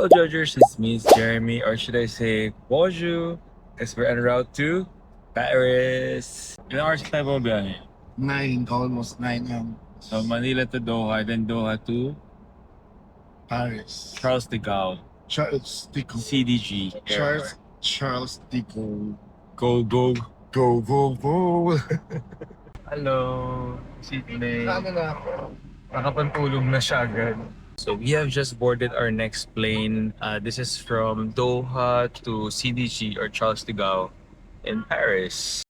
Hello, Judgers. It's me, it's Jeremy, or should I say bonjour? Because we're en route to Paris. Ilang hours tayo po biyahe? 9, almost 9 So, Manila to Doha, then Doha to Paris. Charles de Gaulle, Charles de Gaulle. CDG. Charles de Gaulle. Go, go. Go, go, go. Hello. Sydney. Ano na ako? Nakapantulog na siya agad. So we have just boarded our next plane. This is from Doha to CDG or Charles de Gaulle in Paris.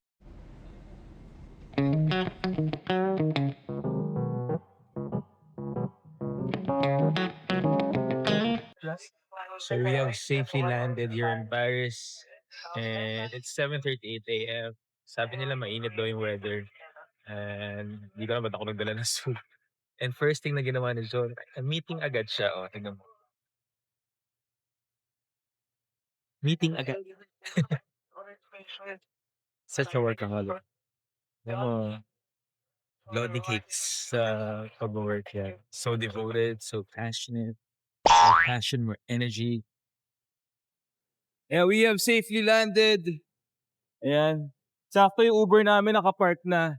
So we have safely landed here in Paris and it's 7:38 a.m. Sabi nila mainit daw yung weather and hindi ko naman ako nagdala ng suit. And first thing na ginawa ni John, meeting agad siya. O, tingnan mo. Meeting agad. Such a workaholic. Alam mo, loading cakes sa pag-work yan. So devoted, so passionate. More passion, more energy. Yeah, we have safely landed. Ayan. Sakto yung Uber namin nakapark na.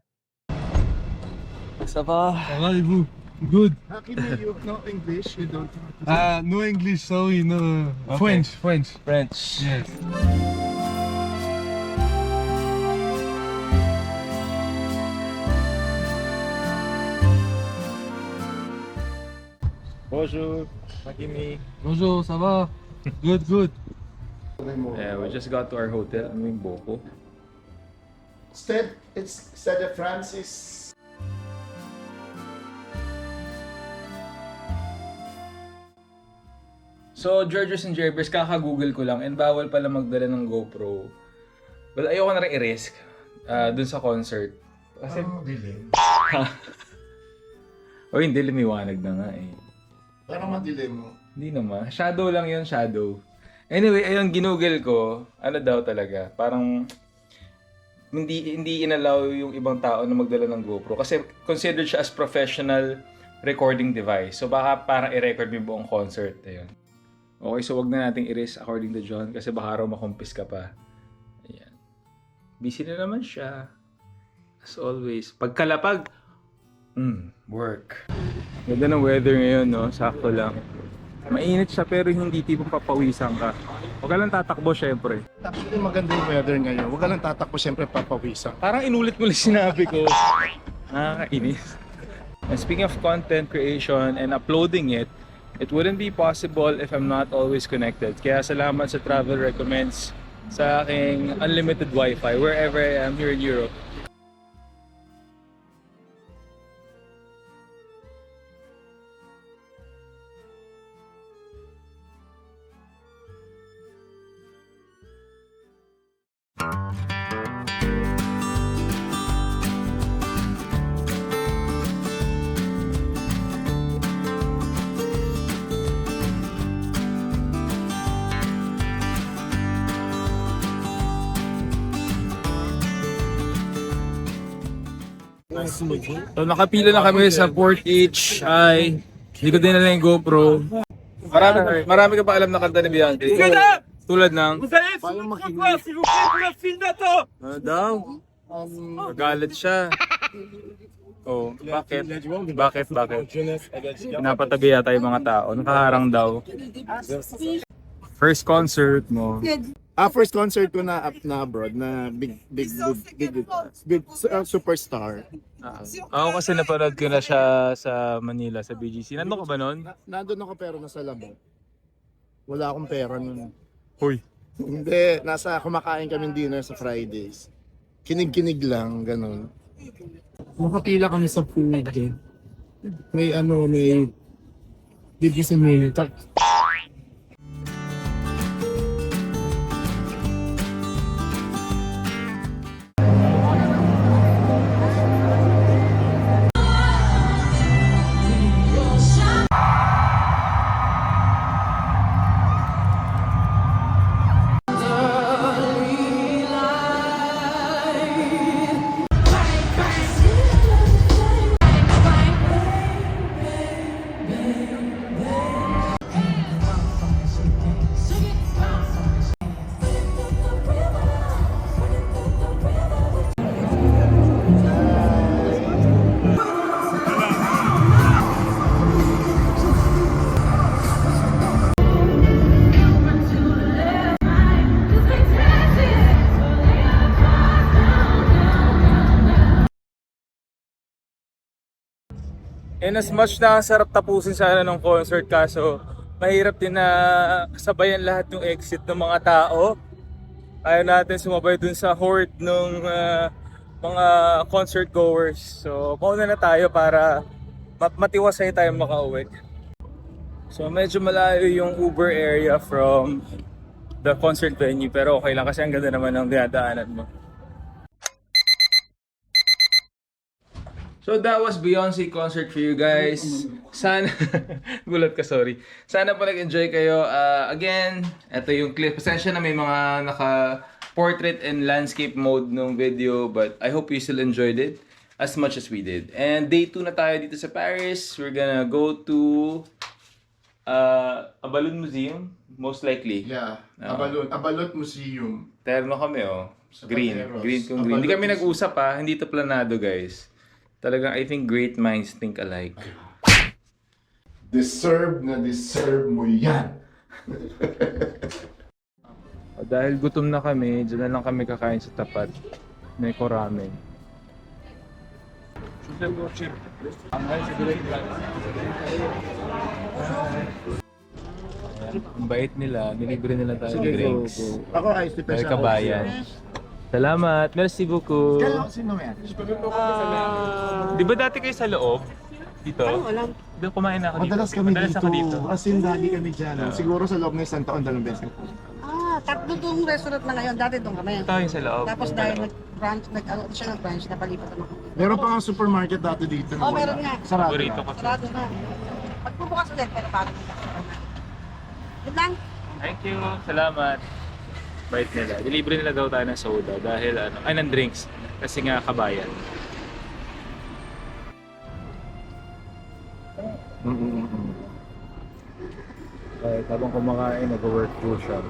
Saba. Arrivez-vous? Good. Hakim, you know English? You don't No English, sorry, no. Okay. French. French. Yes. Bonjour. Hakimi. Bonjour, ça va? Good, good. Yeah, we just got to our hotel. Ano yung Boko? It's Stade Francis. So, Georges and Jerbers, kaka-google ko lang and bawal pala magdala ng GoPro. Well, ayoko na rin i-risk dun sa concert. Kasi, Dilim. o hindi, lumiwanag na nga eh. Parang madilim mo. Hindi naman. Shadow lang yun, shadow. Anyway, ayun, ginugol ko, ano daw talaga, parang hindi inalaw yung ibang tao na magdala ng GoPro kasi considered siya as professional recording device. So baka parang i-record mo yung buong concert. Ayun. Okay, so wag na nating i-risk according to John kasi baka raw makumpis ka pa. Ayan. Busy na naman siya. As always. Pagkalapag, work. Ganda ng weather ngayon, no? Sakto lang. Mainit siya pero hindi tipong papawisan ka. Huwag ka lang tatakbo, syempre. Actually, maganda yung weather ngayon. Huwag ka lang tatakbo, siyempre papawisan. Parang inulit mo lang sinabi ko. Nakakainis. And speaking of content creation and uploading it, it wouldn't be possible if I'm not always connected. Kaya salamat sa Travel Recommends sa aking unlimited wifi wherever I am here in Europe. So nakapila na kami sa Port H. Ay, hindi ko din na yung GoPro. Marami ka pa alam na kanta ni Bianchi. Tulad ng... Ano daw? Magalit siya. Oh, bakit? Bakit? Pinapatabi yata yung mga tao. Nakaharang daw. First concert mo. First concert ko na abroad na big superstar. Ako kasi napanood ko na siya sa Manila, sa BGC. Nandun ka ba nun? Nandun ako pero nasa lamo. Wala akong pera nun. Hoy. Hindi, kumakain kami dinner sa Fridays. Kinig-kinig lang, ganun. Nakapila kami sa food. May BBC menu. And as much na ang sarap tapusin sana ng concert kaso mahirap din na sabayan lahat yung exit ng mga tao. Ayaw natin sumabay dun sa horde ng mga concert goers. So mauna na tayo para matiwasay tayo makauwi. So medyo malayo yung Uber area from the concert venue pero okay lang kasi ang ganda naman ng dinadaanan mo. So that was Beyonce concert for you guys. Sana, gulat ka, sorry. Sana po nag-enjoy kayo. Again, ito yung clip. Pasensya na may mga naka-portrait and landscape mode ng video, but I hope you still enjoyed it as much as we did. And day 2 na tayo dito sa Paris. We're gonna go to a balloon museum, most likely. Yeah, Oo. Abalot Museum. Terno kami, oh. Sa Green. Pateros. Green kung green. Hindi Abalot kami is- nag-usap ha. Hindi to planado, guys. Talagang I think great minds think alike. Deserve mo yan. Dahil gutom na kami, dyan na lang kami kakain sa tapat. May ramen. Ang bait nila, nilibre nila tayo ng drinks. Ako ice tea Dahil kabayan. Salamat, merci beaucoup. Sino yan? Di ba dati kayo sa loob? Dito? Alam. Doon kumain na ako dito. Madalas kami Madalas dito. ako dito. As in, lagi kami dyan. Siguro sa loob ng isang taon, dalawang beses. Tatlo tong restaurant na ngayon. Dati doon kami. Ito yung sa loob. Tapos dahil nag-branch, siya ng-branch, napalipat naman kami. Meron pa nga supermarket dati dito. Oh, meron nga. Sarado Paborito na. ko. Sarado na. Magbubukas ulit, pero bago nila. Yun lang. Thank you. Salamat. Bait nila. Delivery nila daw tayo ng soda dahil ng drinks. Kasi nga kabayan. Kahit habang kumakain, nag-work po siya.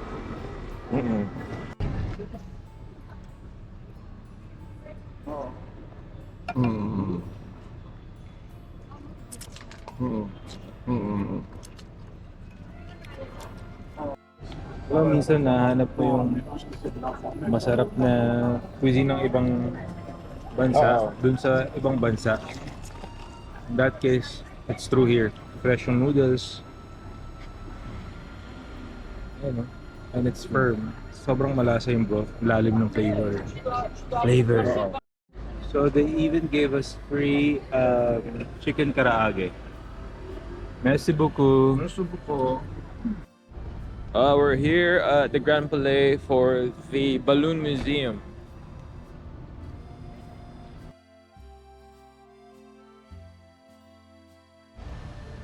Well, minsan nahanap ko yung masarap na cuisine ng ibang bansa, dun sa ibang bansa. In that case, it's true here. Fresh yung noodles. Ayan, no? And it's firm. Sobrang malasa yung broth. Lalim ng flavor. So they even gave us free chicken karaage. Merci beaucoup. We're here at the Grand Palais for the Balloon Museum.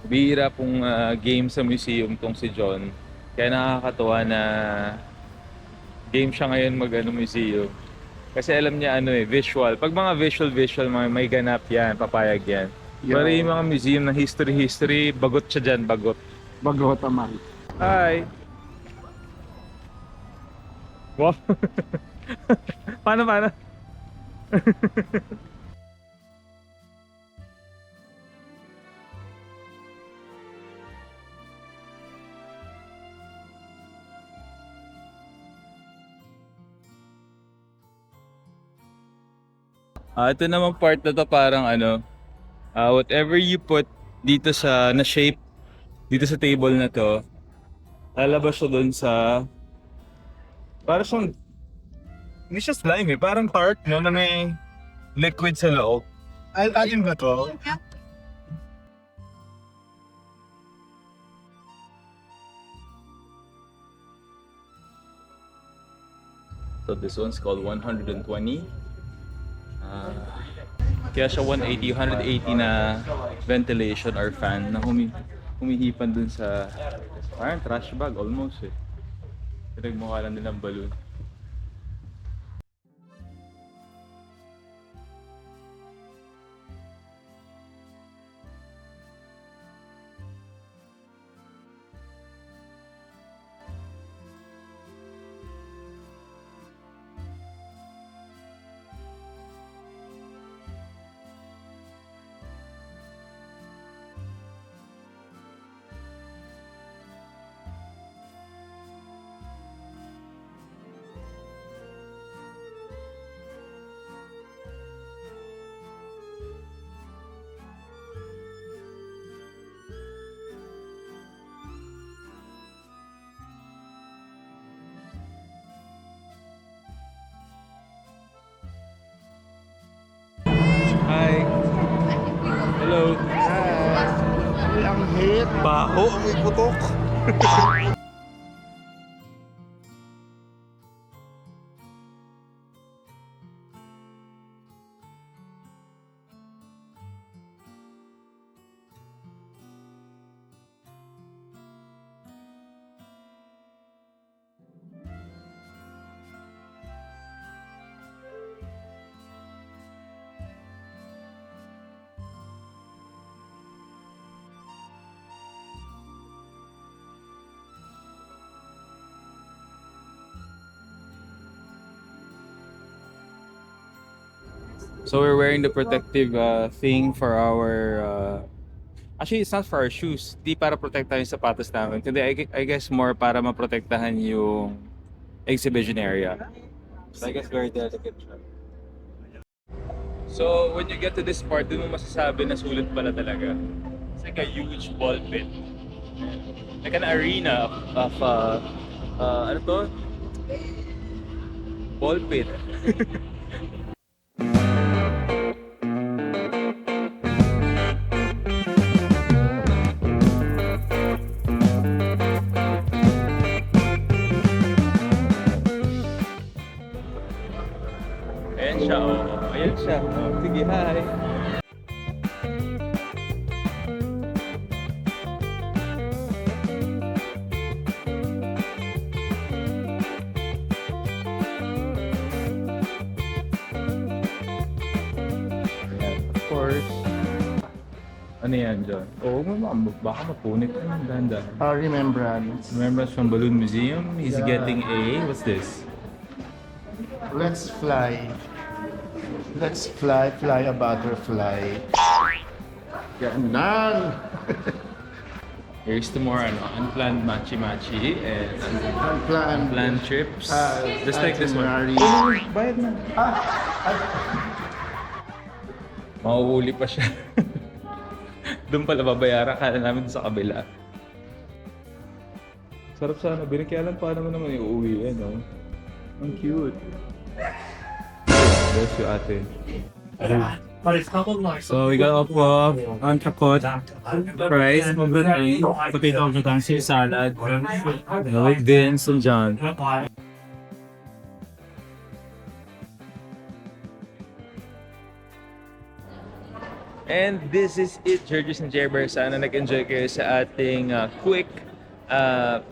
Bihira pong game sa museum tong si John. Kaya nakakatuwa na game siya ngayon museum. Kasi alam niya visual. Pag mga visual, may ganap yan, papayag yan. Pero yung mga museum na history, bagot siya dyan, bagot. Bago tamal. Hi! Wow! paano? Ito naman part na to parang whatever you put dito na shape dito sa table na to, lalabas siya doon sa parang siyang hindi siya slime parang tart no na may liquid sa loob. Alin ba to? So this one's called 120. Kaya siya 180 na ventilation or fan na humihipan dun sa parang trash bag almost Pinagmukha lang nilang balloon. Manhit. Baho, may putok. So we're wearing the protective thing for our actually it's not for our shoes. Di para protektahan yung sapatos namin. Kundi I guess more para maprotektahan yung exhibition area. So I guess very delicate siya. So when you get to this part, dun mo masasabi na sulit pala talaga. It's like a huge ball pit. Like an arena of ano to? Ball pit. Ayan siya, oh. Ayan siya. Oh, sige, hi. Ayan, of course. Ano yan, John? Oo, baka mapunit naman, ganda. Remembrance. Remembrance from Balloon Museum. He's Yeah. getting a, what's this? Let's fly. Let's fly, fly a butterfly. Ganon. Here's to more unplanned machi-machi and Unplanned. unplanned trips. Just like this one. itinerary. Bayad na. Mahuhuli pa siya. Doon pala babayaran, kala namin sa kabila. Sarap sana. Binigyan lang paano mo naman iuwi. No? Ang cute. Bless you, ate. So we got off of entrecote, fries, potato Caesar salad, with Vince and John. And this is it, Georges and Jebber. Sana nag-enjoy kayo sa ating quick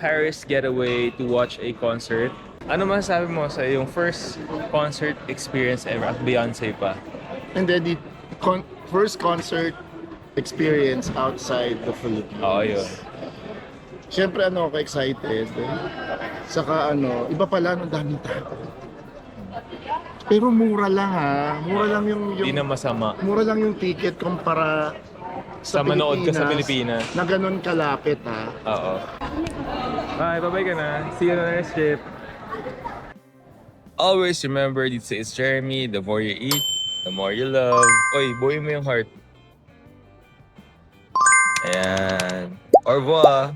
Paris getaway to watch a concert. Ano masasabi mo sa yung first concert experience ever at Beyonce pa? And then the first concert experience outside the Philippines. Oo, yun. Siyempre ako excited. Saka iba pala ng daming tao. Pero mura lang Mura lang yung Hindi na masama. mura lang yung ticket kumpara Sa manood ka sa Pilipinas. Na ganun kalapit Oo. Bye, bye-bye ka na. See you on the next trip. Always remember, dito sa It's Jeremy, the more you eat, the more you love. Oy, buhay mo yung heart. Ayan. Au revoir.